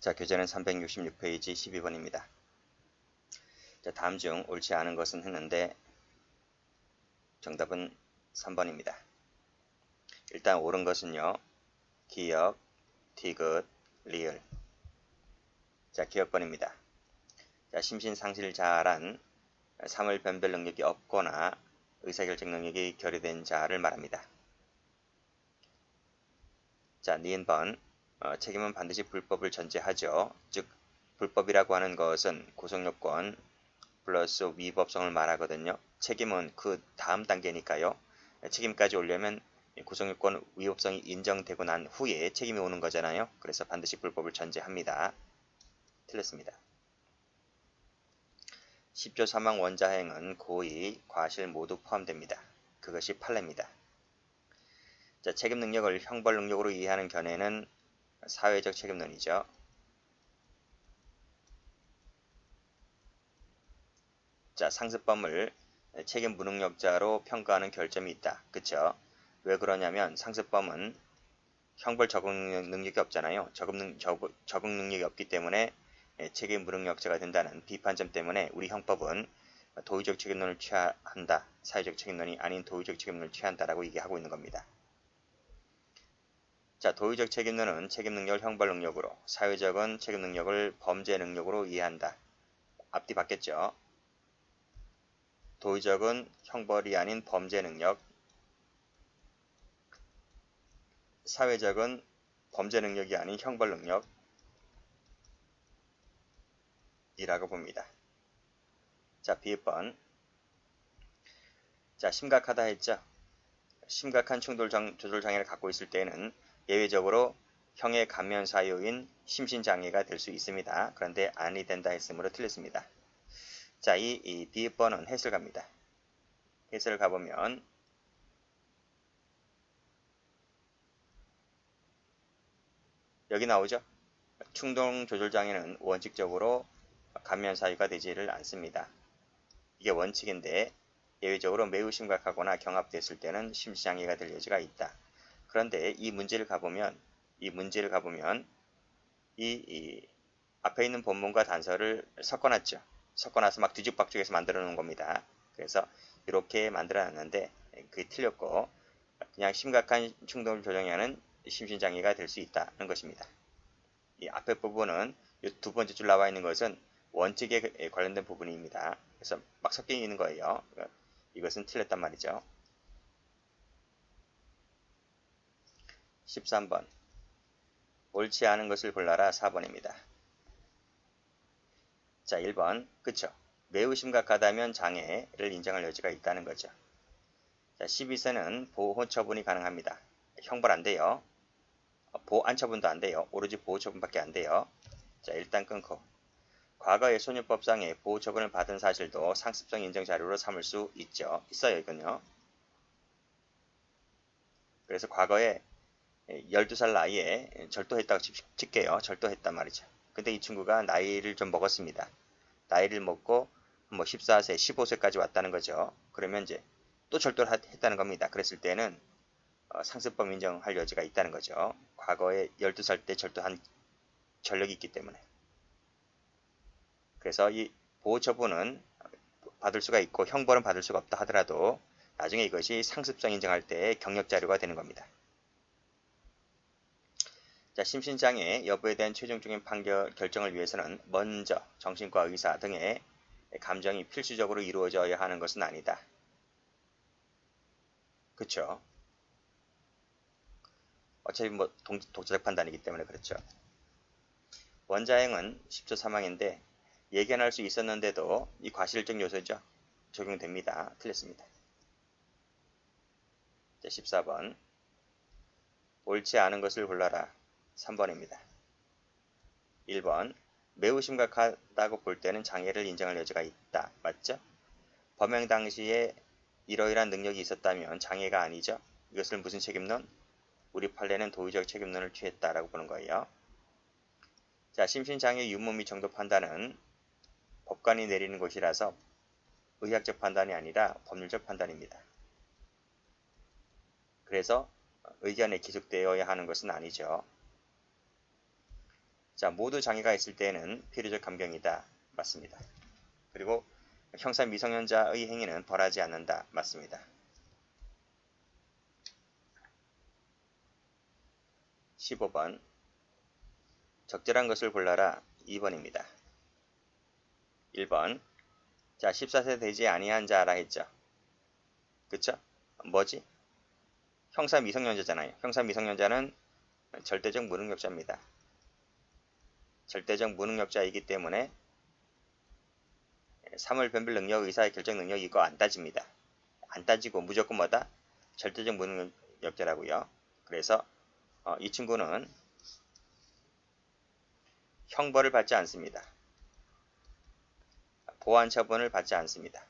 자, 교재는 366페이지 12번입니다. 자, 다음 중 옳지 않은 것은 했는데 정답은 3번입니다. 일단 옳은 것은요. 기역, 디귿, 리을. 자, 기역번입니다. 자, 심신상실자란 사물 변별 능력이 없거나 의사결정 능력이 결여된 자를 말합니다. 자, 니은번. 책임은 반드시 불법을 전제하죠. 즉, 불법이라고 하는 것은 구속요건 플러스 위법성을 말하거든요. 책임은 그 다음 단계니까요. 책임까지 오려면 구속요건 위법성이 인정되고 난 후에 책임이 오는 거잖아요. 그래서 반드시 불법을 전제합니다. 틀렸습니다. 10조 사망 원자행은 고의, 과실 모두 포함됩니다. 그것이 판례입니다. 자, 책임 능력을 형벌 능력으로 이해하는 견해는 사회적 책임론이죠. 자, 상습범을 책임 무능력자로 평가하는 결점이 있다. 그쵸? 왜 그러냐면 상습범은 형벌 적응 능력이 없잖아요. 적응 능력이 없기 때문에 책임 무능력자가 된다는 비판점 때문에 우리 형법은 도의적 책임론을 취한다. 사회적 책임론이 아닌 도의적 책임론을 취한다라고 얘기하고 있는 겁니다. 자, 도의적 책임론은 책임 능력을 형벌 능력으로, 사회적은 책임 능력을 범죄 능력으로 이해한다. 앞뒤 바뀌었죠? 도의적은 형벌이 아닌 범죄 능력, 사회적은 범죄 능력이 아닌 형벌 능력이라고 봅니다. 자, B번. 자, 심각하다 했죠? 심각한 충돌 조절 장애를 갖고 있을 때는 예외적으로 형의 감면 사유인 심신장애가 될 수 있습니다. 그런데 아니 된다 했으므로 틀렸습니다. 자, 이 B번은 해설 갑니다. 해설 가보면 여기 나오죠? 충동 조절 장애는 원칙적으로 감면 사유가 되지를 않습니다. 이게 원칙인데 예외적으로 매우 심각하거나 경합됐을 때는 심신장애가 될 여지가 있다. 그런데 이 문제를 가보면 이 앞에 있는 본문과 단서를 섞어놨죠. 섞어놔서 막 뒤죽박죽해서 만들어 놓은 겁니다. 그래서 이렇게 만들어 놨는데 그게 틀렸고 그냥 심각한 충동을 조정하는 심신장애가 될 수 있다는 것입니다. 이 앞에 부분은 이 두 번째 줄 나와 있는 것은 원칙에 관련된 부분입니다. 그래서 막 섞여 있는 거예요. 이것은 틀렸단 말이죠. 13번. 옳지 않은 것을 골라라. 4번입니다. 자, 1번. 그쵸? 매우 심각하다면 장애를 인정할 여지가 있다는 거죠. 자, 12세는 보호 처분이 가능합니다. 형벌 안 돼요. 보안 처분도 안 돼요. 오로지 보호 처분밖에 안 돼요. 자, 일단 끊고. 과거의 소유법상의 보호 처분을 받은 사실도 상습성 인정 자료로 삼을 수 있죠. 있어요, 이건요. 그래서 과거에 12살 나이에 절도했다고 칠게요. 절도했단 말이죠. 근데 이 친구가 나이를 좀 먹었습니다. 나이를 먹고 뭐 14세, 15세까지 왔다는 거죠. 그러면 이제 또 절도를 했다는 겁니다. 그랬을 때는 상습범 인정할 여지가 있다는 거죠. 과거에 12살 때 절도한 전력이 있기 때문에. 그래서 이 보호처분은 받을 수가 있고 형벌은 받을 수가 없다 하더라도 나중에 이것이 상습성 인정할 때 경력자료가 되는 겁니다. 자, 심신장애 여부에 대한 최종적인 결정을 위해서는 먼저 정신과 의사 등의 감정이 필수적으로 이루어져야 하는 것은 아니다. 그쵸? 어차피 뭐 독자적 판단이기 때문에 그렇죠. 원자행은 10조 사망인데 예견할 수 있었는데도 이 과실적 요소죠. 적용됩니다. 틀렸습니다. 자, 14번. 옳지 않은 것을 골라라. 3번입니다. 1번. 매우 심각하다고 볼 때는 장애를 인정할 여지가 있다. 맞죠? 범행 당시에 이러이러한 능력이 있었다면 장애가 아니죠. 이것을 무슨 책임론? 우리 판례는 도의적 책임론을 취했다라고 보는 거예요. 자, 심신장애 유무 및 정도 판단은 법관이 내리는 것이라서 의학적 판단이 아니라 법률적 판단입니다. 그래서 의견에 기속되어야 하는 것은 아니죠. 자, 모두 장애가 있을 때에는 필요적 감경이다. 맞습니다. 그리고 형사 미성년자의 행위는 벌하지 않는다. 맞습니다. 15번 적절한 것을 골라라. 2번입니다. 1번 자 14세 되지 아니한 자라 했죠. 그쵸? 뭐지? 형사 미성년자잖아요. 형사 미성년자는 절대적 무능력자입니다. 절대적 무능력자이기 때문에 사물 변별 능력, 의사의 결정 능력이 이거 안 따집니다. 안 따지고 무조건 뭐다? 절대적 무능력자라고요. 그래서 이 친구는 형벌을 받지 않습니다. 보완 처분을 받지 않습니다.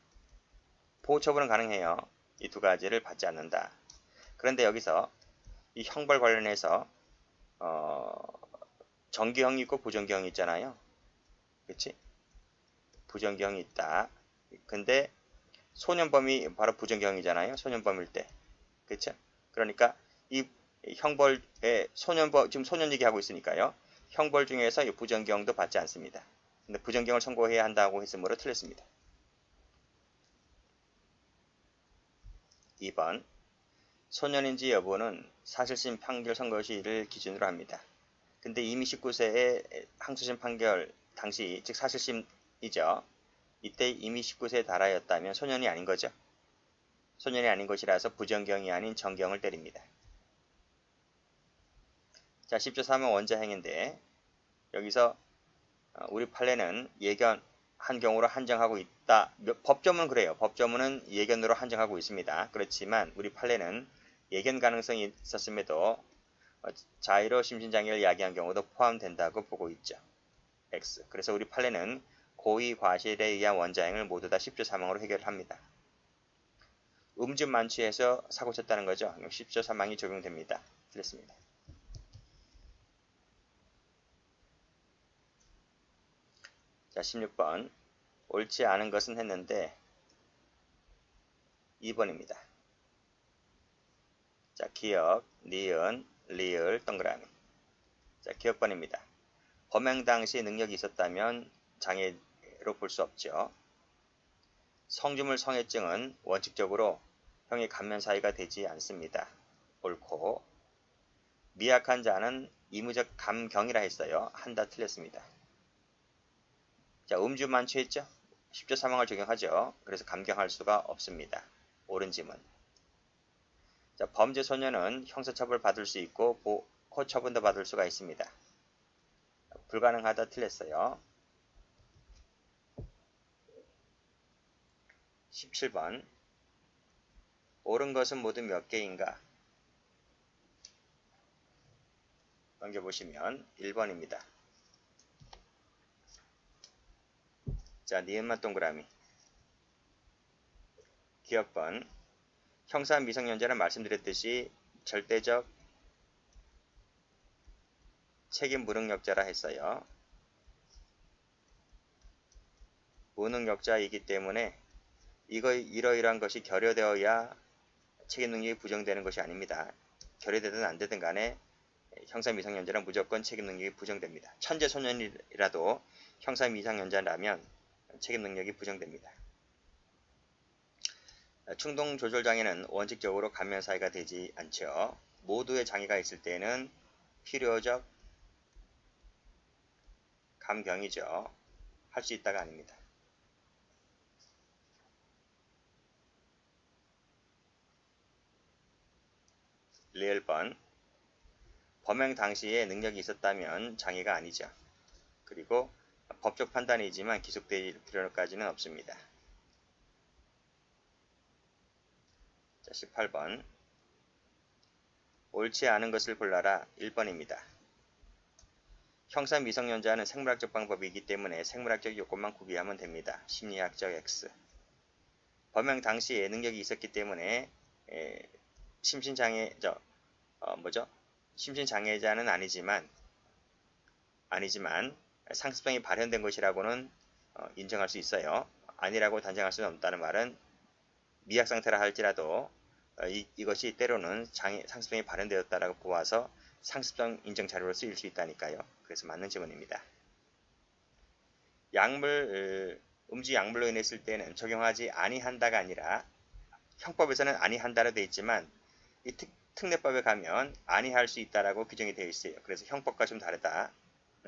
보호 처분은 가능해요. 이 두 가지를 받지 않는다. 그런데 여기서 이 형벌 관련해서 정기형이 있고 부정기형이 있잖아요. 그치? 부정기형이 있다. 근데 소년범이 바로 부정기형이잖아요. 소년범일 때. 그쵸? 그러니까 이 형벌에 소년범, 지금 소년 얘기하고 있으니까요. 형벌 중에서 이 부정기형도 받지 않습니다. 근데 부정기형을 선고해야 한다고 했으므로 틀렸습니다. 2번 소년인지 여부는 사실심 판결 선고 시를 기준으로 합니다. 근데 이미 19세의 항소심 판결 당시 즉 사실심이죠. 이때 이미 19세에 달하였다면 소년이 아닌 거죠. 소년이 아닌 것이라서 부정경이 아닌 정경을 때립니다. 자 10조 3은 원자행인데 여기서 우리 판례는 예견한 경우로 한정하고 있다. 법조문은 그래요. 법조문은 예견으로 한정하고 있습니다. 그렇지만 우리 판례는 예견 가능성이 있었음에도 자의로 심신장애를 야기한 경우도 포함된다고 보고 있죠. X. 그래서 우리 판례는 고의 과실에 의한 원자행을 모두 다 10조 3항으로 해결합니다. 음주 만취해서 사고 쳤다는 거죠. 10조 3항이 적용됩니다. 틀렸습니다. 자 16번 옳지 않은 것은 했는데 2번입니다. 자 기억, 니은, 리을, 동그라미. 자 기억번입니다. 범행 당시 능력이 있었다면 장애로 볼 수 없죠. 성주물 성애증은 원칙적으로 형의 감면 사유가 되지 않습니다. 옳고 미약한 자는 의무적 감경이라 했어요. 한다 틀렸습니다. 자 음주 만취했죠. 10조 3항을 적용하죠. 그래서 감경할 수가 없습니다. 옳은 지문. 자 범죄 소년은 형사처벌 받을 수 있고 보호 처분도 받을 수가 있습니다. 불가능하다 틀렸어요. 17번 옳은 것은 모두 몇 개인가? 넘겨보시면 1번입니다. 자, 니은만 동그라미. 기억번. 형사 미성년자는 말씀드렸듯이 절대적 책임 무능력자라 했어요. 무능력자이기 때문에 이러이러한 것이 결여되어야 책임 능력이 부정되는 것이 아닙니다. 결여되든 안 되든 간에 형사 미성년자는 무조건 책임 능력이 부정됩니다. 천재 소년이라도 형사 미성년자라면 책임 능력이 부정됩니다. 충동 조절 장애는 원칙적으로 감면 사유가 되지 않죠. 모두의 장애가 있을 때는 필요적 감경이죠. 할 수 있다가 아닙니다. 리을번 범행 당시에 능력이 있었다면 장애가 아니죠. 그리고 법적 판단이지만 기속될 필요까지는 없습니다. 자, 18번 옳지 않은 것을 골라라. 1번입니다. 형사 미성년자는 생물학적 방법이기 때문에 생물학적 요건만 구비하면 됩니다. 심리학적 X. 범행 당시에 능력이 있었기 때문에 심신장애자는 아니지만 상습성이 발현된 것이라고는 인정할 수 있어요. 아니라고 단정할 수는 없다는 말은 미약 상태라 할지라도 이것이 때로는 상습성이 발현되었다라고 보아서 상습성 인정 자료로 쓰일 수 있다니까요. 그래서 맞는 지문입니다. 약물, 음주 약물로 인했을 때는 적용하지 아니한다가 아니라 형법에서는 아니한다로 되어 있지만 이 특례법에 가면 아니할 수 있다라고 규정이 되어 있어요. 그래서 형법과 좀 다르다는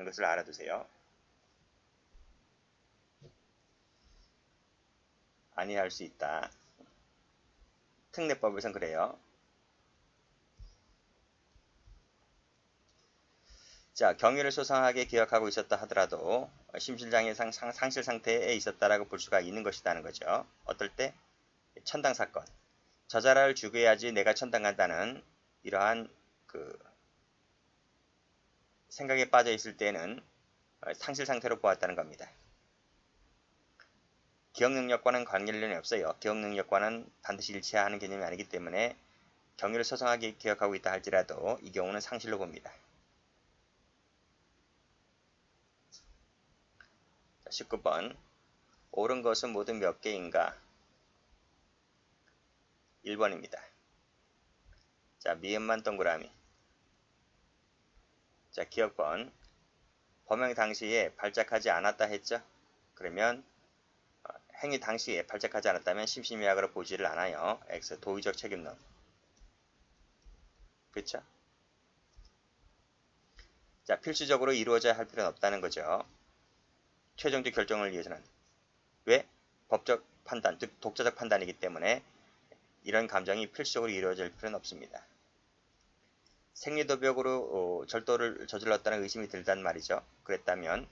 것을 알아두세요. 아니할 수 있다. 특례법에선 그래요. 자, 경위를 소상하게 기억하고 있었다 하더라도 심신장애상 상실 상태에 있었다라고 볼 수가 있는 것이라는 거죠. 어떨 때? 천당 사건. 저자를 죽여야지 내가 천당 간다는 이러한 그 생각에 빠져 있을 때는 상실 상태로 보았다는 겁니다. 기억 능력과는 관계련이 없어요. 기억 능력과는 반드시 일치하는 개념이 아니기 때문에 경위를 소상하게 기억하고 있다 할지라도 이 경우는 상실로 봅니다. 19번. 옳은 것은 모두 몇 개인가? 1번입니다. 자, 미음만 동그라미. 자, 기억번. 범행 당시에 발작하지 않았다 했죠? 그러면 행위 당시에 발작하지 않았다면 심신미약으로 보지를 않아요. X. 도의적 책임론. 그쵸? 자, 필수적으로 이루어져야 할 필요는 없다는 거죠. 최종적 결정을 위해서는. 왜? 법적 판단, 즉 독자적 판단이기 때문에 이런 감정이 필수적으로 이루어질 필요는 없습니다. 생리도벽으로 절도를 저질렀다는 의심이 들단 말이죠. 그랬다면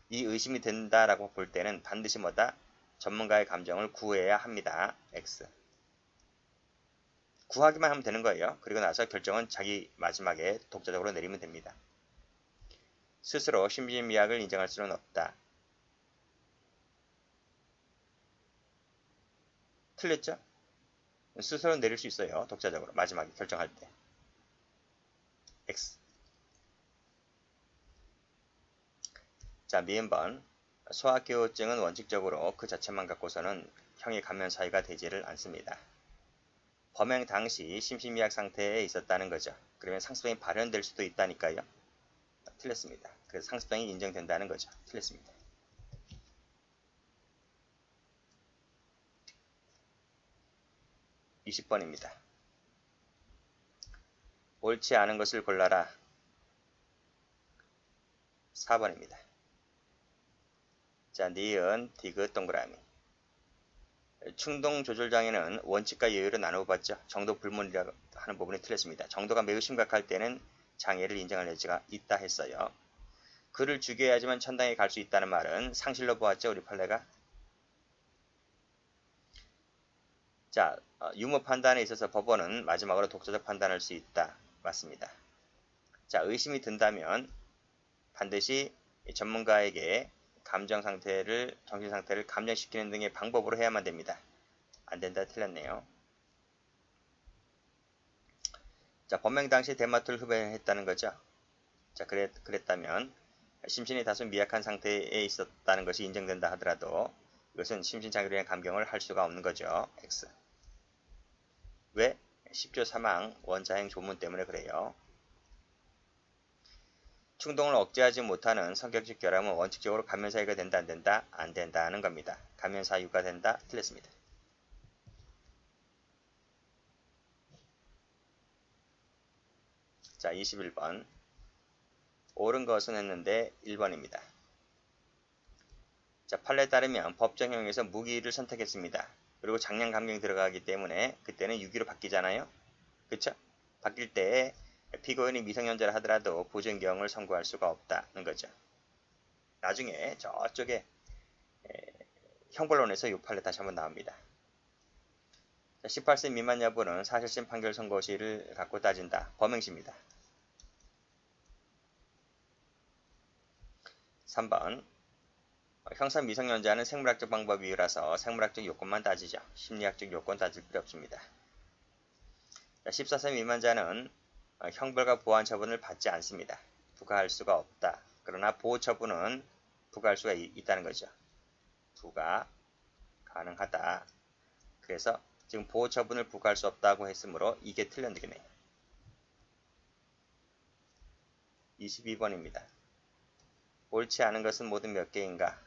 이 의심이 든다라고 볼 때는 반드시 뭐다? 전문가의 감정을 구해야 합니다. X. 구하기만 하면 되는 거예요. 그리고 나서 결정은 자기 마지막에 독자적으로 내리면 됩니다. 스스로 심신미약을 인정할 수는 없다. 틀렸죠? 스스로 내릴 수 있어요. 독자적으로 마지막에 결정할 때. X. 자, 미음번. 소아기호증은 원칙적으로 그 자체만 갖고서는 형의 감면 사유가 되지를 않습니다. 범행 당시 심신미약 상태에 있었다는 거죠. 그러면 상습성이 발현될 수도 있다니까요. 틀렸습니다. 그래서 상습성이 인정된다는 거죠. 틀렸습니다. 20번입니다. 옳지 않은 것을 골라라. 4번입니다. 자, 니은, 디귿, 동그라미. 충동 조절 장애는 원칙과 예외로 나눠봤죠. 정도 불문이라고 하는 부분이 틀렸습니다. 정도가 매우 심각할 때는 장애를 인정할 여지가 있다 했어요. 그를 죽여야지만 천당에 갈 수 있다는 말은 상실로 보았죠. 우리 판례가. 자, 유무 판단에 있어서 법원은 마지막으로 독자적 판단할 수 있다. 맞습니다. 자, 의심이 든다면 반드시 전문가에게 감정 상태를, 정신 상태를 감정시키는 등의 방법으로 해야만 됩니다. 안 된다. 틀렸네요. 자, 범행 당시 대마초를 흡연했다는 거죠. 자, 그랬다면 심신이 다소 미약한 상태에 있었다는 것이 인정된다 하더라도 이것은 심신장애로 인한 감경을 할 수가 없는 거죠. X. 왜? 10조 사망 원자행 조문 때문에 그래요. 충동을 억제하지 못하는 성격적 결함은 원칙적으로 감면사유가 된다 안 된다? 안 된다는 겁니다. 감면사유가 된다? 틀렸습니다. 자, 21번. 옳은 것은 했는데 1번입니다. 자, 판례에 따르면 법정형에서 무기를 선택했습니다. 그리고 장량 감경이 들어가기 때문에 그때는 유기로 바뀌잖아요. 그쵸? 바뀔 때 피고인이 미성년자라 하더라도 보증경을 선고할 수가 없다는 거죠. 나중에 저쪽에 형벌론에서 이 판례 다시 한번 나옵니다. 18세 미만 여부는 사실심 판결 선고시를 갖고 따진다. 범행시입니다. 3번. 형사 미성년자는 생물학적 방법 이유라서 생물학적 요건만 따지죠. 심리학적 요건 따질 필요 없습니다. 14세 미만자는 형벌과 보완 처분을 받지 않습니다. 부과할 수가 없다. 그러나 보호 처분은 부과할 수가 있다는 거죠. 부과 가능하다. 그래서 지금 보호 처분을 부과할 수 없다고 했으므로 이게 틀렸네요. 22번입니다. 옳지 않은 것은 모두 몇 개인가?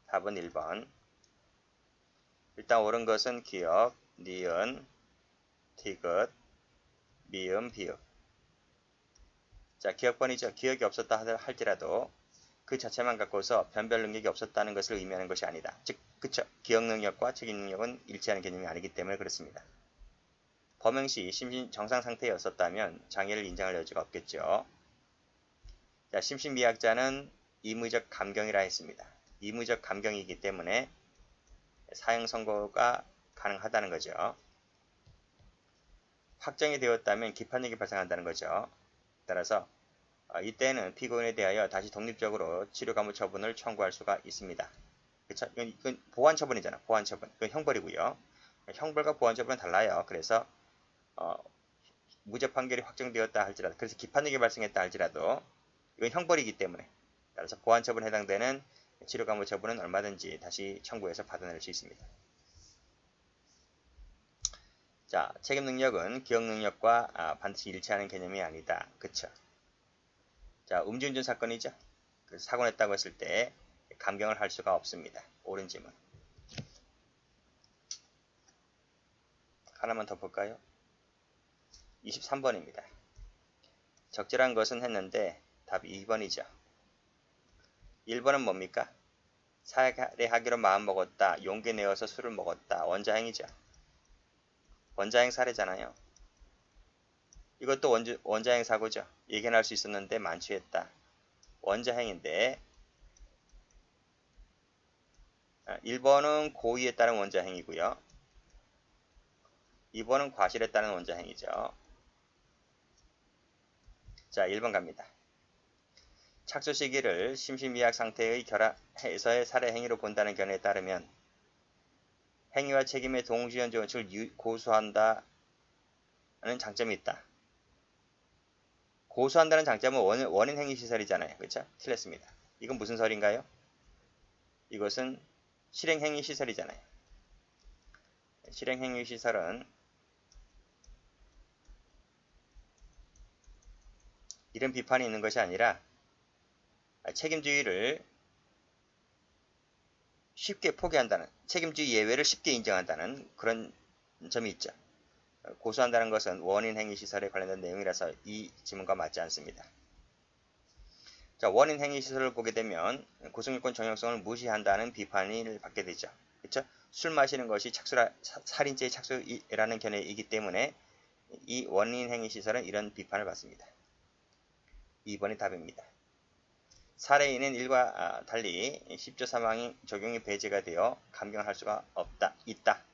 답은 1번. 일단 옳은 것은 기역, 니은, 티귿, 미음, 비읍. 자, 기역번이죠. 기역이 없었다 할지라도 그 자체만 갖고서 변별 능력이 없었다는 것을 의미하는 것이 아니다. 즉, 그쵸. 기억 능력과 책임 능력은 일치하는 개념이 아니기 때문에 그렇습니다. 범행 시 심신 정상 상태였었다면 장애를 인정할 여지가 없겠죠. 자, 심신미약자는 이무적 감경이라 했습니다. 이무적 감경이기 때문에 사형 선고가 가능하다는 거죠. 확정이 되었다면 기판력이 발생한다는 거죠. 따라서 이때는 피고인에 대하여 다시 독립적으로 치료감호 처분을 청구할 수가 있습니다. 그쵸? 이건 보완처분이잖아. 보완처분. 이건 형벌이고요. 형벌과 보완처분은 달라요. 그래서 무죄 판결이 확정되었다 할지라도, 그래서 기판력이 발생했다 할지라도 이건 형벌이기 때문에, 따라서 보완처분에 해당되는 치료감호 처분은 얼마든지 다시 청구해서 받아낼 수 있습니다. 자, 책임 능력은 기억 능력과 반드시 일치하는 개념이 아니다. 그쵸? 자, 음주운전 사건이죠. 그래서 사고 냈다고 했을 때 감경을 할 수가 없습니다. 옳은 지문. 하나만 더 볼까요? 23번입니다. 적절한 것은 했는데 답 2번이죠. 1번은 뭡니까? 살해하기로 마음먹었다. 용기 내어서 술을 먹었다. 원자행이죠. 원자행 살해잖아요. 이것도 원자행 사고죠. 예견할 수 있었는데 만취했다. 원자행인데 1번은 고의에 따른 원자행이고요. 2번은 과실에 따른 원자행이죠. 자, 1번 갑니다. 착수 시기를 심신미약 상태의 결합해서의 살해 행위로 본다는 견해에 따르면 행위와 책임의 동시연중 원칙을 고수한다는 장점이 있다. 고수한다는 장점은 원인 행위 시설이잖아요. 그렇죠? 틀렸습니다. 이건 무슨 설인가요? 이것은 실행 행위 시설이잖아요. 실행 행위 시설은 이런 비판이 있는 것이 아니라 책임주의를 쉽게 포기한다는, 책임주의 예외를 쉽게 인정한다는 그런 점이 있죠. 고수한다는 것은 원인 행위 시설에 관련된 내용이라서 이 지문과 맞지 않습니다. 자, 원인 행위 시설을 보게 되면 고성유권 정형성을 무시한다는 비판을 받게 되죠. 그렇죠? 술 마시는 것이 살인죄의 착수라는 견해이기 때문에 이 원인 행위 시설은 이런 비판을 받습니다. 2번이 답입니다. 살해인은 일과 달리 10조 사망이 적용이 배제가 되어 감경할 수가 있다.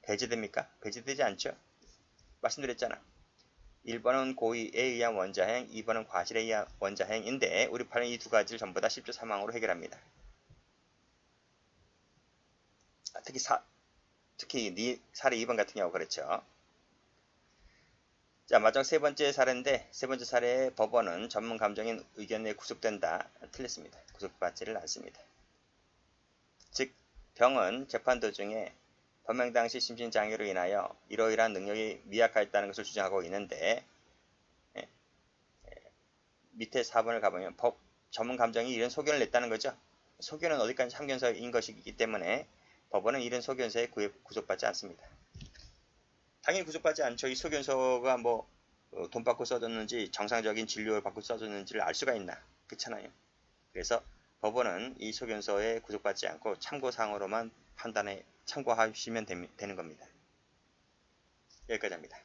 배제됩니까? 배제되지 않죠. 말씀드렸잖아. 1번은 고의에 의한 원자행, 2번은 과실에 의한 원자행인데 우리 판은 이 두 가지를 전부 다 10조 사망으로 해결합니다. 특히 살해 2번 같은 경우 그렇죠. 자, 마지막 세 번째 사례인데 세 번째 사례의 법원은 전문 감정인 의견에 구속된다. 틀렸습니다. 구속받지를 않습니다. 즉, 병은 재판 도중에 범행 당시 심신장애로 인하여 이러이러한 능력이 미약하였다는 것을 주장하고 있는데 밑에 4번을 가보면 전문 감정이 이런 소견을 냈다는 거죠. 소견은 어디까지 참견서인 것이기 때문에 법원은 이런 소견서에 구속받지 않습니다. 당연히 구속받지 않죠. 이 소견서가 돈 받고 써줬는지 정상적인 진료를 받고 써줬는지를 알 수가 있나. 그렇잖아요. 그래서 법원은 이 소견서에 구속받지 않고 참고사항으로만 참고하시면 되는 겁니다. 여기까지 합니다.